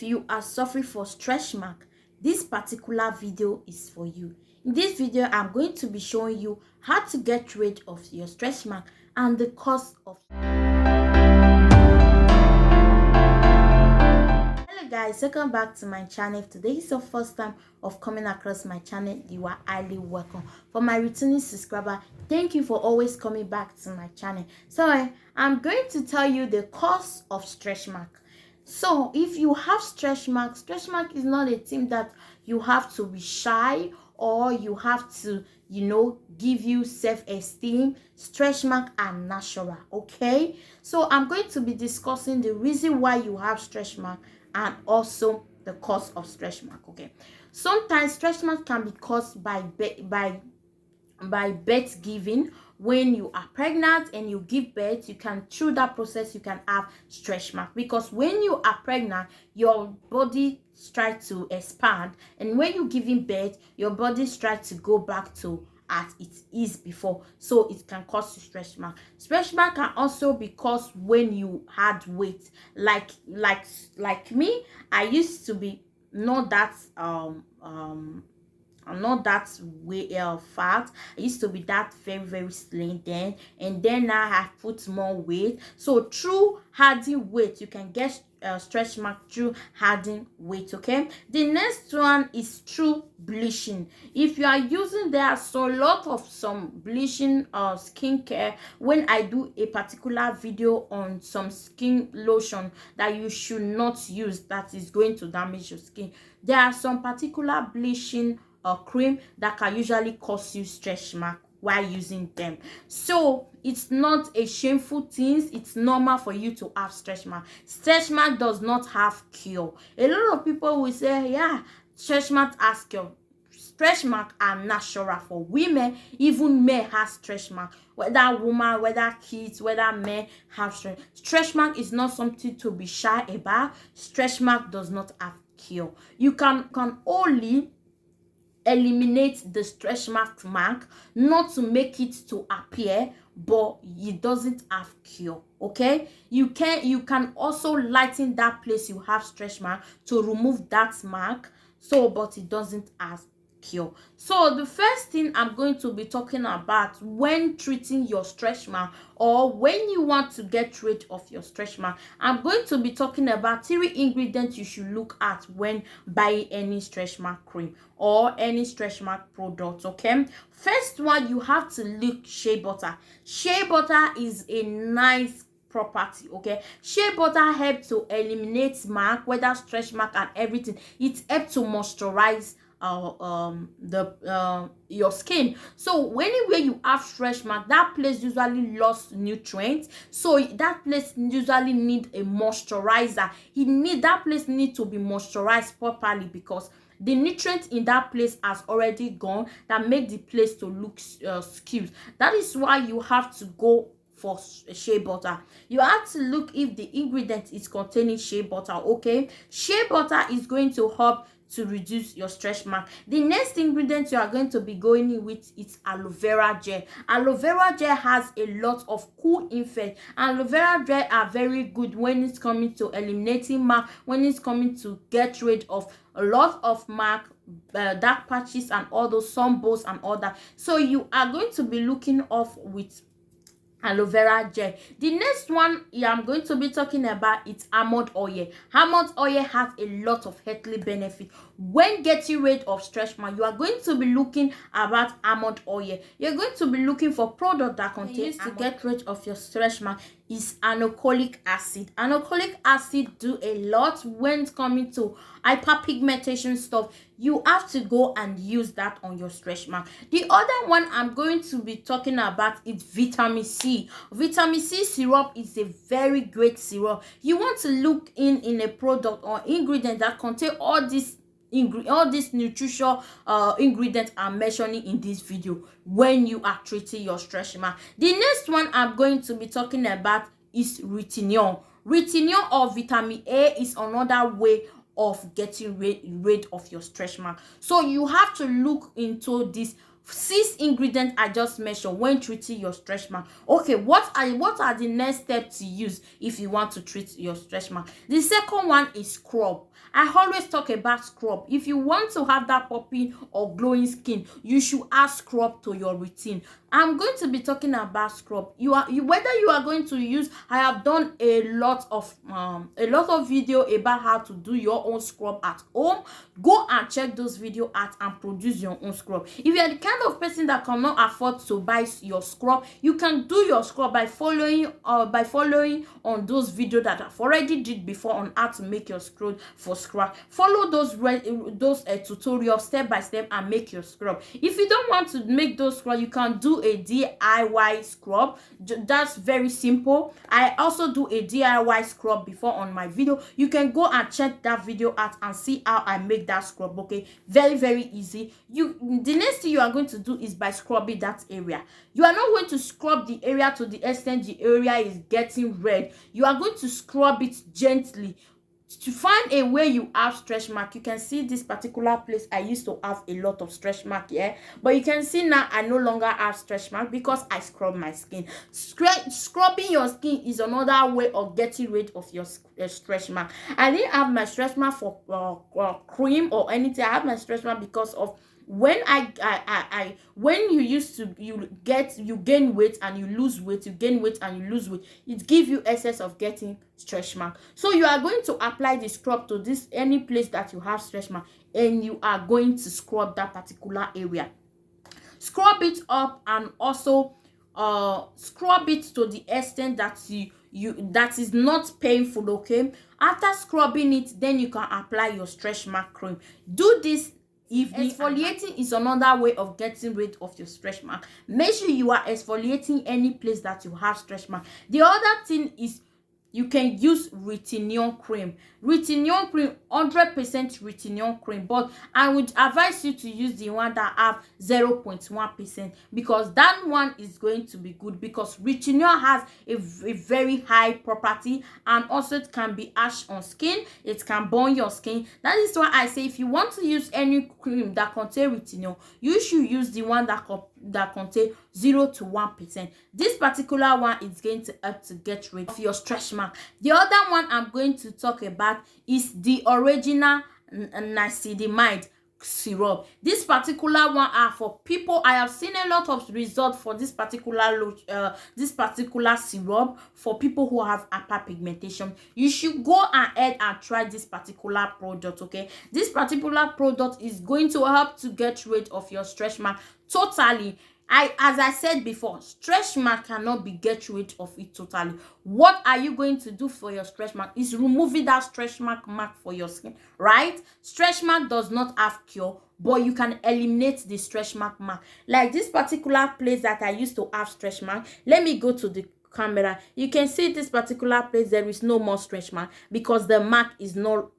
If you are suffering for stretch mark, this particular video is for you. In this video, I'm going to be showing you how to get rid of your stretch mark and the cause of. Hello guys, welcome back to my channel. If today is your first time of coming across my channel, you are highly welcome. For my returning subscriber, thank you for always coming back to my channel. So I'm going to tell you the cause of stretch mark. So if you have stretch mark is not a thing that you have to be shy or you have to, give you self-esteem. Stretch mark are natural, okay? So I'm going to be discussing the reason why you have stretch mark and also the cause of stretch mark, okay? Sometimes stretch mark can be caused by birth giving. When you are pregnant and you give birth, you can, through that process, you can have stretch mark, because when you are pregnant, your body tries to expand, and when you giving birth, your body tries to go back to as it is before, so it can cause you stretch mark. Stretch mark can also be caused when you had weight, like me. I used to be not that I'm not that way fat. I used to be that very slim then, and then now I have put more weight. So through adding weight, you can get stretch mark through adding weight, okay? The next one is through bleaching. If you are using, there are so lot of some bleaching skincare. When I do a particular video on some skin lotion that you should not use, that is going to damage your skin, there are some particular bleaching cream that can usually cause you stretch mark while using them. So it's not a shameful thing. It's normal for you to have stretch mark. Stretch mark does not have cure. A lot of people will say, yeah, stretch mark has cure. Stretch mark are natural for women. Even men have stretch mark. Whether woman, whether kids, whether men have stretch mark is not something to be shy about. Stretch mark does not have cure. You can only eliminate the stretch mark, not to make it to appear, but it doesn't have cure, okay? You can also lighten that place you have stretch mark to remove that mark, so but it doesn't have cure. So the first thing I'm going to be talking about when treating your stretch mark, or when you want to get rid of your stretch mark, I'm going to be talking about 3 ingredients you should look at when buying any stretch mark cream or any stretch mark product, okay? First one, you have to look shea butter. Shea butter is a nice property, okay? Shea butter helps to eliminate mark, whether stretch mark and everything. It helps to moisturize your skin. So anywhere you have stretch mark, that place usually lost nutrients, so that place usually need a moisturizer. That place need to be moisturized properly, because the nutrients in that place has already gone, that make the place to look skewed. That is why you have to go for shea butter. You have to look if the ingredient is containing shea butter, okay? Shea butter is going to help to reduce your stretch mark. The next ingredient you are going to be going in with is aloe vera gel. Aloe vera gel has a lot of cool effect. Aloe vera gel are very good when it's coming to eliminating mark, when it's coming to get rid of a lot of mark, dark patches and all those sunburns and all that. So you are going to be looking off with aloe vera gel. The next one I'm going to be talking about is almond oil. Almond oil has a lot of healthy benefit. When getting rid of stretch mark, you are going to be looking about almond oil. You're going to be looking for product that contains to get rid of your stretch mark is anocolic acid. Anocolic acid do a lot when it's coming to hyperpigmentation stuff. You have to go and use that on your stretch mark. The other one I'm going to be talking about is vitamin C. Vitamin C syrup is a very great syrup. You want to look in a product or ingredient that contain all these nutritional ingredients I'm mentioning in this video when you are treating your stretch mark. The next one I'm going to be talking about is retinol. Retinol or vitamin A is another way of getting rid of your stretch mark. So you have to look into this 6 ingredients I just mentioned when treating your stretch mark. Okay, what are the next steps to use if you want to treat your stretch mark? The second one is scrub. I always talk about scrub. If you want to have that popping or glowing skin, you should add scrub to your routine. I'm going to be talking about scrub. Whether you are going to use, I have done a lot of video about how to do your own scrub at home. Go and check those video out and produce your own scrub. If you are the kind of person that cannot afford to buy your scrub, you can do your scrub by following on those videos that I've already did before on how to make your scrub for scrub. Follow those tutorials step by step and make your scrub. If you don't want to make those scrub, you can do a DIY scrub. That's very simple. I also do a DIY scrub before on my video. You can go and check that video out and see how I make that scrub. Okay, very easy. The next thing you are going to do is by scrubbing that area. You are not going to scrub the area to the extent the area is getting red. You are going to scrub it gently. To find a way you have stretch mark, you can see this particular place. I used to have a lot of stretch mark here, but you can see now I no longer have stretch mark because I scrub my skin. Scrubbing your skin is another way of getting rid of your stretch mark. I didn't have my stretch mark for cream or anything. I have my stretch mark because of when when you gain weight and you lose weight, you gain weight and you lose weight, it gives you excess of getting stretch mark. So you are going to apply the scrub to any place that you have stretch mark, and you are going to scrub that particular area. Scrub it up and also scrub it to the extent that that is not painful. Okay, after scrubbing it, then you can apply your stretch mark cream. Do this evening. Exfoliating is another way of getting rid of your stretch mark. Make sure you are exfoliating any place that you have stretch mark. The other thing is you can use retinol cream. Retinol cream, 100% retinol cream, but I would advise you to use the one that have 0.1% because that one is going to be good, because retinol has a very high property, and also it can be harsh on skin. It can burn your skin. That is why I say if you want to use any cream that contains retinol, you should use the one that contains 0 to 1%. This particular one is going to help to get rid of your stretch mark. The other one I'm going to talk about is the original niacinamide syrup. This particular one are for people. I have seen a lot of results for this particular syrup for people who have hyperpigmentation. You should go ahead and try this particular product. Okay, this particular product is going to help to get rid of your stretch mark totally. As I said before, stretch mark cannot be get rid of it totally. What are you going to do for your stretch mark is removing that stretch mark for your skin, right? Stretch mark does not have cure, but you can eliminate the stretch mark. Like this particular place that I used to have stretch mark. Let me go to the camera. You can see this particular place, there is no more stretch mark because the mark is no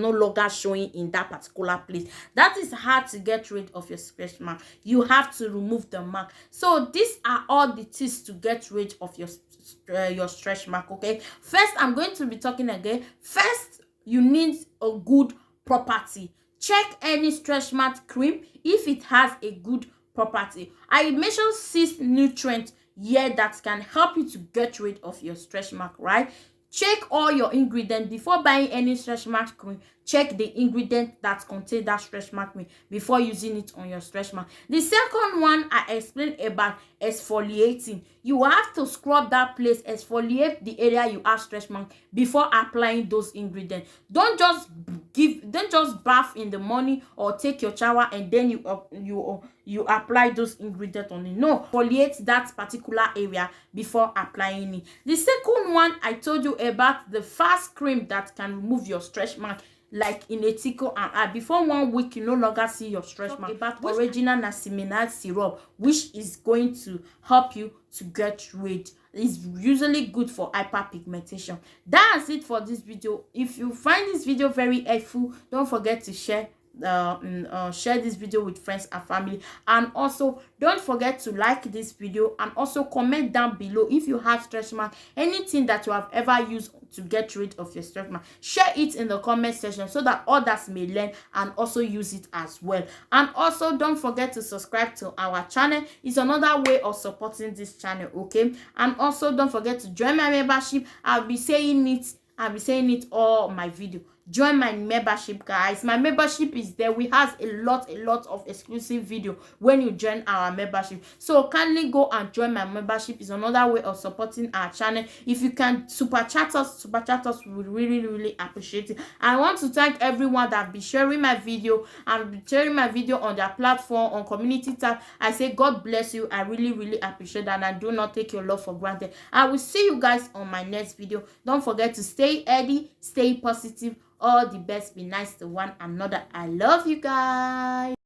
longer showing in that particular place. That is hard to get rid of your stretch mark. You have to remove the mark. So these are all the tips to get rid of your stretch mark. Okay, first I'm going to be talking again. First, you need a good property. Check any stretch mark cream if it has a good property. I mentioned 6 nutrients here that can help you to get rid of your stretch mark, right? Check all your ingredients before buying any stretch mark cream. Check the ingredient that contain that stretch mark cream before using it on your stretch mark. The second one I explained about exfoliating. You have to scrub that place, exfoliate the area you have stretch mark before applying those ingredients. Don't just bath in the morning or take your shower and then you apply those ingredients on it. No, exfoliate that particular area before applying it. The second one I told you about, the fast cream that can remove your stretch mark like in a tickle and before 1 week you no longer see your stretch mark. About original niacinamide syrup, which is going to help you to get rid. It's usually good for hyperpigmentation. That's it for this video. If you find this video very helpful, don't forget to share. share this video with friends and family. And also don't forget to like this video, and also comment down below if you have stretch mark, anything that you have ever used to get rid of your stretch mark. Share it in the comment section so that others may learn and also use it as well. And also don't forget to subscribe to our channel. It's another way of supporting this channel, okay? And also don't forget to join my membership. I'll be saying it all my video. Join my membership, guys. My membership is there. We have a lot of exclusive video when you join our membership. So kindly go and join my membership. It's another way of supporting our channel. If you can super chat us, we would really appreciate it. I want to thank everyone that be sharing my video and sharing my video on their platform, on community tab. I say God bless you. I really appreciate that, and I do not take your love for granted. I will see you guys on my next video. Don't forget to stay healthy, stay positive. All the best. Be nice to one another. I love you guys.